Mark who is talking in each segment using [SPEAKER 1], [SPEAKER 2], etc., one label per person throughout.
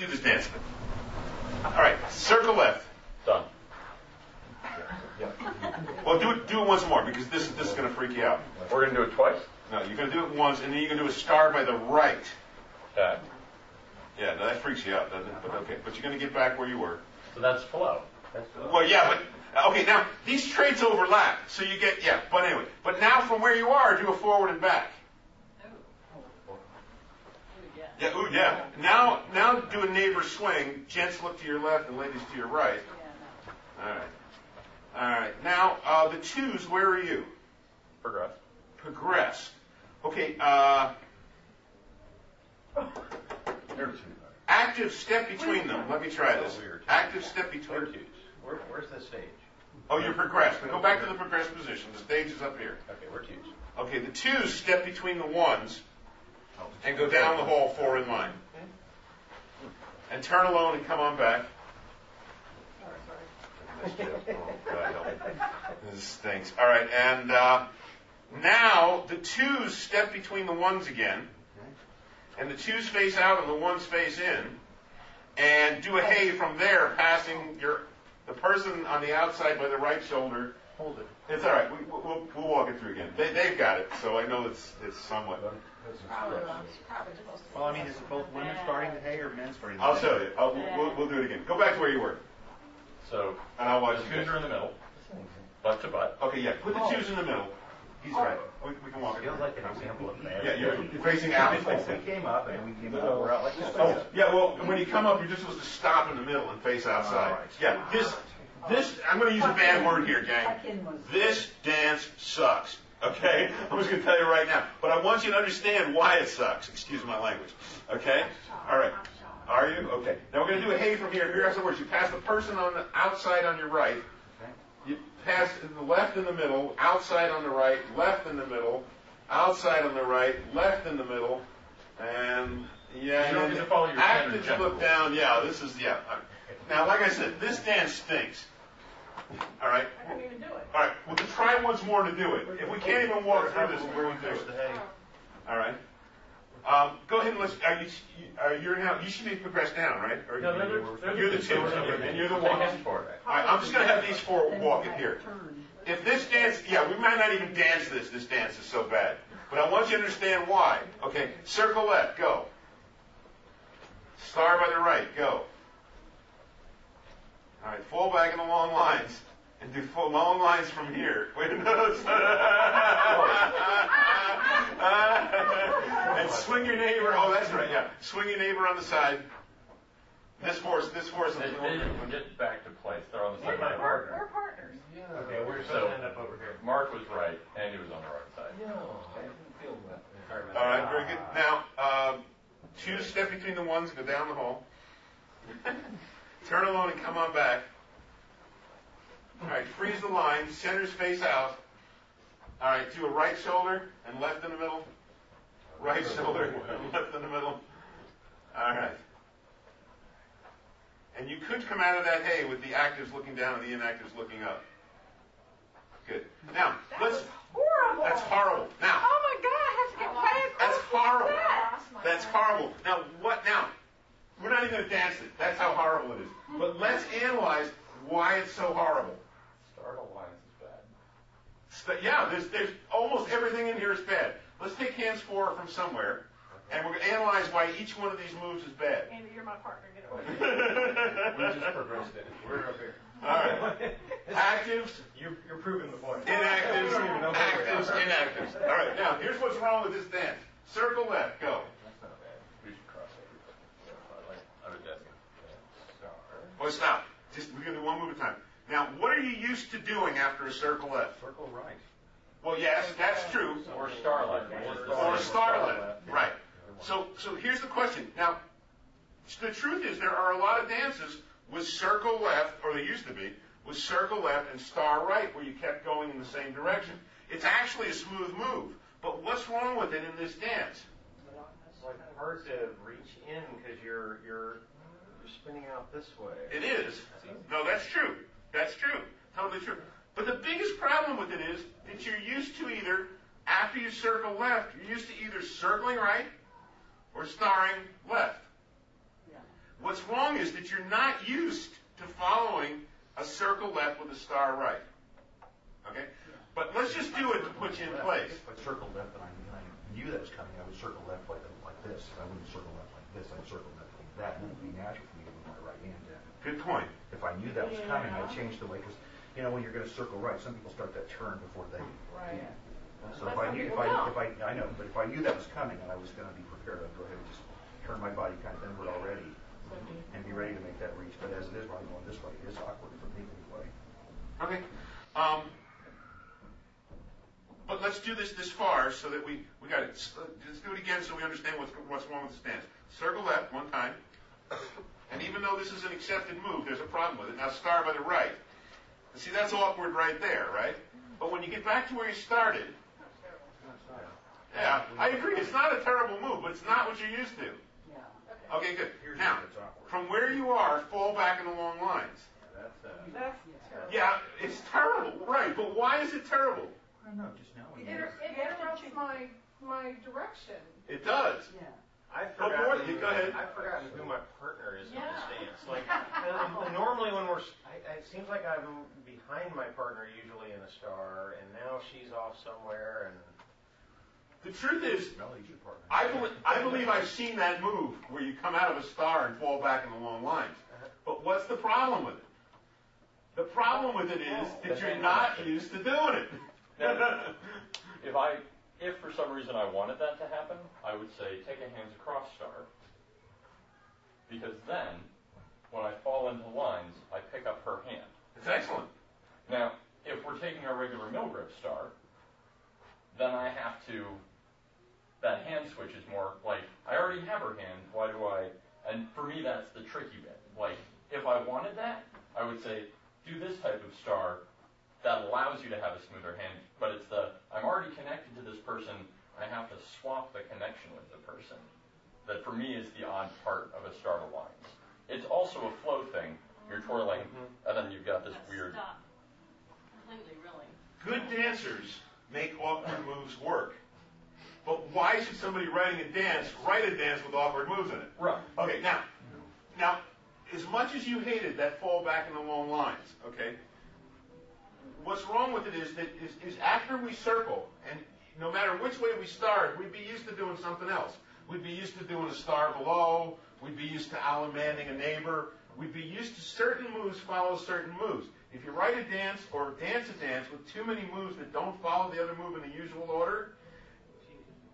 [SPEAKER 1] do this dance thing. All right, circle left.
[SPEAKER 2] Done.
[SPEAKER 1] Well, do it once more because this is going to freak you out.
[SPEAKER 2] We're going to do it twice?
[SPEAKER 1] No, you're going to do it once, and then you're going to do a star by the right.
[SPEAKER 2] Okay.
[SPEAKER 1] Yeah, no, that freaks you out, doesn't it? But okay, but you're going to get back where you were.
[SPEAKER 2] So that's flow.
[SPEAKER 1] Well, yeah, but okay. Now these traits overlap, so you get But anyway, but now from where you are, do a forward and back. Yeah, ooh, yeah. Now do a neighbor swing. Gents look to your left and ladies to your right. All right. Now the twos. Where are you? Progress. Okay. Active step between them. Let me try this. Active step between.
[SPEAKER 3] Where's the stage?
[SPEAKER 1] Oh, you're progressed. Now go back to the progressed position. The stage is up here.
[SPEAKER 3] Okay, we're twos.
[SPEAKER 1] Okay, the twos step between the ones and go down the hall 4 in line. And turn alone and come on back. This stinks. All right, and now the twos step between the ones again. And the twos face out and the ones face in. And do a hey from there, passing the person on the outside by the right shoulder.
[SPEAKER 3] Hold it.
[SPEAKER 1] It's all right. We'll walk it through again. They've got it, so I know it's somewhat.
[SPEAKER 3] Well, I mean, is it both women starting the hay or men starting the hay?
[SPEAKER 1] I'll show you. We'll do it again. Go back to where you were.
[SPEAKER 2] So,
[SPEAKER 1] and I'll watch
[SPEAKER 2] the twos are in the middle, butt to butt.
[SPEAKER 1] Okay, yeah. Put the twos in the middle. He's right. We can walk it.
[SPEAKER 3] Feels like an example of man.
[SPEAKER 1] Yeah, you're facing out.
[SPEAKER 3] We came up and we came out. We're out like this.
[SPEAKER 1] Oh, yeah. Well, when you come up, you're just supposed to stop in the middle and face outside. Yeah. This. I'm going to use a bad word here, gang. This dance sucks. Okay? I'm just going to tell you right now. But I want you to understand why it sucks. Excuse my language. Okay? All right. Are you? Okay. Now we're going to do a hey from here. Here's how it works. You pass the person on the outside on your right. You pass the left in the middle, outside on the right, left in the middle, outside on the right, left in the middle, and yeah.
[SPEAKER 2] You don't get to follow your
[SPEAKER 1] active look down. Yeah, this is Now, like I said, this dance stinks. All right.
[SPEAKER 4] I couldn't even do it.
[SPEAKER 1] All right. We'll try once more to do it. If we can't even walk through this, we're going to do it. All right. Go ahead and let's. You're now. You should be progressed down, right? Or
[SPEAKER 2] no,
[SPEAKER 1] you're the two, and you're the one. I'm just going to have these 4 walk it here. If this dance, we might not even dance this. This dance is so bad. But I want you to understand why. Okay, circle left, go. Star by the right, go. All right, fall back in the long lines. And do long lines from here. Wait, no. And swing your neighbor. Oh, that's right, yeah. Swing your neighbor on the side. This horse.
[SPEAKER 2] They didn't get back to place. They're on the side of my
[SPEAKER 4] partner. We're partners.
[SPEAKER 3] Yeah. Okay, we're supposed to end up over here.
[SPEAKER 2] Mark was right, Andy was on the right side.
[SPEAKER 3] No, I didn't feel that.
[SPEAKER 1] All right, very good. Now, choose step between the ones, go down the hall. Turn alone and come on back. All right, freeze the line, centers face out. All right, do a right shoulder and left in the middle. Right shoulder and left in the middle. All right. And you could come out of that hay with the actives looking down and the inactives looking up. Good. Now, let's.
[SPEAKER 4] Horrible.
[SPEAKER 1] That's horrible. Now.
[SPEAKER 4] Oh my God! I have to get way
[SPEAKER 1] That's horrible.
[SPEAKER 4] that.
[SPEAKER 1] That's horrible. Now, what? Now, we're not even going to dance it. That's how horrible it is. But let's analyze why it's so horrible.
[SPEAKER 2] Startle lines is bad.
[SPEAKER 1] Yeah, there's almost everything in here is bad. Let's take hands 4 from somewhere, and we're going to analyze why each one of these moves is bad.
[SPEAKER 4] Andy, you're my partner. Get away.
[SPEAKER 3] We just progressed it. We're up here.
[SPEAKER 1] All right. Actives,
[SPEAKER 3] You're proving the point.
[SPEAKER 1] inactives, actives, inactives. All right. Now, here's what's wrong with this dance. Circle left, go.
[SPEAKER 2] That's not bad. We should cross everybody. I would guess.
[SPEAKER 1] Oh, stop. We're going to do one move at a time. Now, what are you used to doing after a circle left?
[SPEAKER 3] Circle right.
[SPEAKER 1] Well, yes, that's true.
[SPEAKER 2] Or starlight.
[SPEAKER 1] Or starlight. Right. So here's the question. Now, the truth is there are a lot of dances with circle left, or they used to be, with circle left and star right, where you kept going in the same direction. It's actually a smooth move. But what's wrong with it in this dance?
[SPEAKER 3] It's like hard to reach in because you're spinning out this way.
[SPEAKER 1] It is. No, that's true. That's true. Totally true. But the biggest problem with it is that you're used to either, after you circle left, you're used to either circling right or starring left. What's wrong is that you're not used to following a circle left with a star right. Okay? But let's just do it to put you in place.
[SPEAKER 5] If I circle left and I knew that was coming, I would circle left like this. I wouldn't circle left like this. I'd circle left like that. And it would be natural for me to move my right hand down.
[SPEAKER 1] Good point.
[SPEAKER 5] If I knew that was coming, I'd change the way, because, you know, when you're going to circle right, some people start that turn before they.
[SPEAKER 4] Right.
[SPEAKER 5] So if I knew, I know, but if I knew that was coming and I was going to be prepared, I'd go ahead and just turn my body kind of inward already and be ready to make that reach. But as it is, when I'm going this way, it's awkward for me anyway.
[SPEAKER 1] Okay. But let's do this far so that we got it. Let's do it again so we understand what's wrong with the stance. Circle left one time. And even though this is an accepted move, there's a problem with it. Now star by the right. See, that's awkward right there, right? But when you get back to where you started, yeah, I agree. It's not a terrible move, but it's not what you're used to. Okay, good. Now, from where you are, fall back in the long lines.
[SPEAKER 3] That's
[SPEAKER 4] That's terrible.
[SPEAKER 1] Yeah, it's terrible, right? But why is it terrible?
[SPEAKER 5] I don't know, just now.
[SPEAKER 4] It interrupts my direction.
[SPEAKER 1] It does.
[SPEAKER 3] I've
[SPEAKER 1] Go ahead.
[SPEAKER 3] I've forgotten who my partner is in the stance. Like normally when it seems like I'm behind my partner usually in a star, and now she's off somewhere. And
[SPEAKER 1] The truth is,
[SPEAKER 5] Melody's your partner.
[SPEAKER 1] I believe I've seen that move where you come out of a star and fall back in the long lines. But what's the problem with it? The problem with it is that you're not used to doing it.
[SPEAKER 2] Now, if for some reason I wanted that to happen, I would say take a hands across star. Because then, when I fall into lines, I pick up her hand.
[SPEAKER 1] It's excellent.
[SPEAKER 2] Now, if we're taking our regular mill grip star, then I have to, that hand switch is more like, I already have her hand, why do I, and for me that's the tricky bit. Like, if I wanted that, I would say, do this type of star that allows you to have a smoother hand, but it's I'm already connected to this person, I have to swap the connection with the person. That for me is the odd part of a star to lines. It's also a flow thing. You're twirling, and then you've got this weird.
[SPEAKER 6] Stop. Completely, really.
[SPEAKER 1] Good dancers make awkward moves work. But why should somebody write a dance with awkward moves in it?
[SPEAKER 2] Right.
[SPEAKER 1] Okay, now, as much as you hated that fall back in the long lines, okay, what's wrong with it is that is after we circle, and no matter which way we start, we'd be used to doing something else. We'd be used to doing a star below. We'd be used to Allemanding a neighbor. We'd be used to certain moves follow certain moves. If you write a dance or dance a dance with too many moves that don't follow the other move in the usual order,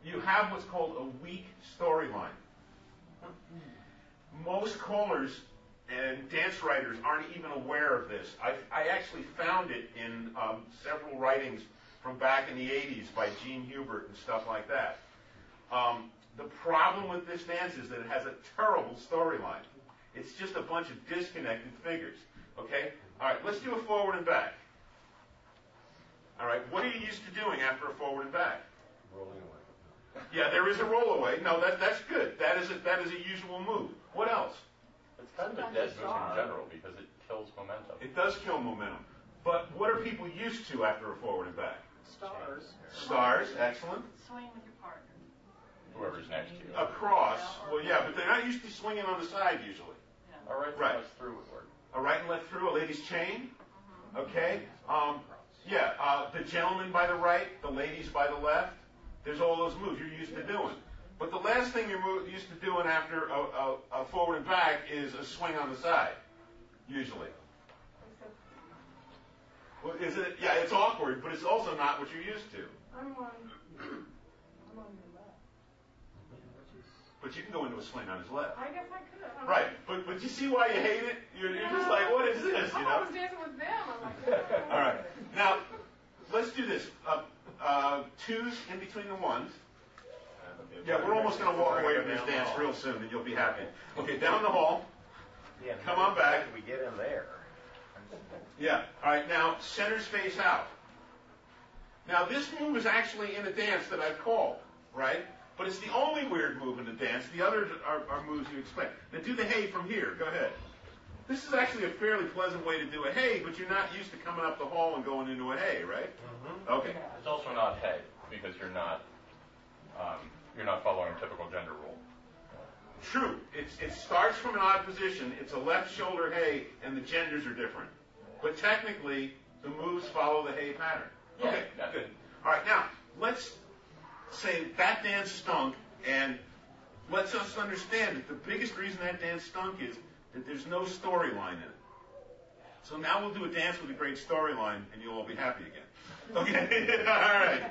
[SPEAKER 1] you have what's called a weak storyline. Most callers and dance writers aren't even aware of this. I actually found it in several writings from back in the 80s by Gene Hubert and stuff like that. The problem with this dance is that it has a terrible storyline. It's just a bunch of disconnected figures. Okay? All right, let's do a forward and back. All right, what are you used to doing after a forward and back?
[SPEAKER 3] rolling away.
[SPEAKER 1] Yeah, there is a roll away. No, that's good. That is a usual move. What else?
[SPEAKER 2] It's kind of a dead move in general because it kills momentum.
[SPEAKER 1] It does kill momentum. But what are people used to after a forward and back?
[SPEAKER 4] Stars.
[SPEAKER 1] Stars, excellent.
[SPEAKER 6] Swing with your partner.
[SPEAKER 2] Whoever's next to you.
[SPEAKER 1] Across, well, yeah, but they're not used to swinging on the side usually.
[SPEAKER 6] Yeah.
[SPEAKER 2] All right,
[SPEAKER 1] Right.
[SPEAKER 2] that's through would work.
[SPEAKER 1] A right and left through, a lady's chain. Okay. The gentleman by the right, the ladies by the left. There's all those moves you're used to doing. But the last thing you're used to doing after a forward and back is a swing on the side, usually. Well, is it? Yeah, it's awkward, but it's also not what you're used to.
[SPEAKER 4] I'm on your left.
[SPEAKER 1] But you can go into a swing on his left.
[SPEAKER 4] I guess I could.
[SPEAKER 1] Right, but you see why you hate it? You're just like, what is this? You
[SPEAKER 4] I was
[SPEAKER 1] know?
[SPEAKER 4] dancing with them. I'm like,
[SPEAKER 1] All right. Now, let's do this. Twos in between the ones. Yeah, we're almost going to walk away from this dance real soon, and you'll be happy. Okay, down the hall.
[SPEAKER 3] Yeah,
[SPEAKER 1] Come on back.
[SPEAKER 3] How did we get in there?
[SPEAKER 1] Yeah. All right. Now, centers face out. Now, this move is actually in a dance that I've called, right? But it's the only weird move in the dance. The others are moves you expect. Now, do the hey from here. Go ahead. This is actually a fairly pleasant way to do a hey, but you're not used to coming up the hall and going into a hey, right?
[SPEAKER 3] Mm-hmm.
[SPEAKER 1] Okay.
[SPEAKER 2] It's also not hey because you're not following a typical gender rule.
[SPEAKER 1] True. It starts from an odd position. It's a left shoulder hey, and the genders are different. But technically, the moves follow the hey pattern.
[SPEAKER 2] Yeah,
[SPEAKER 1] Okay,
[SPEAKER 2] yeah.
[SPEAKER 1] good. All right, now, let's say that dance stunk, and let's us understand that the biggest reason that dance stunk is that there's no storyline in it. So now we'll do a dance with a great storyline, and you'll all be happy again. Okay? All right.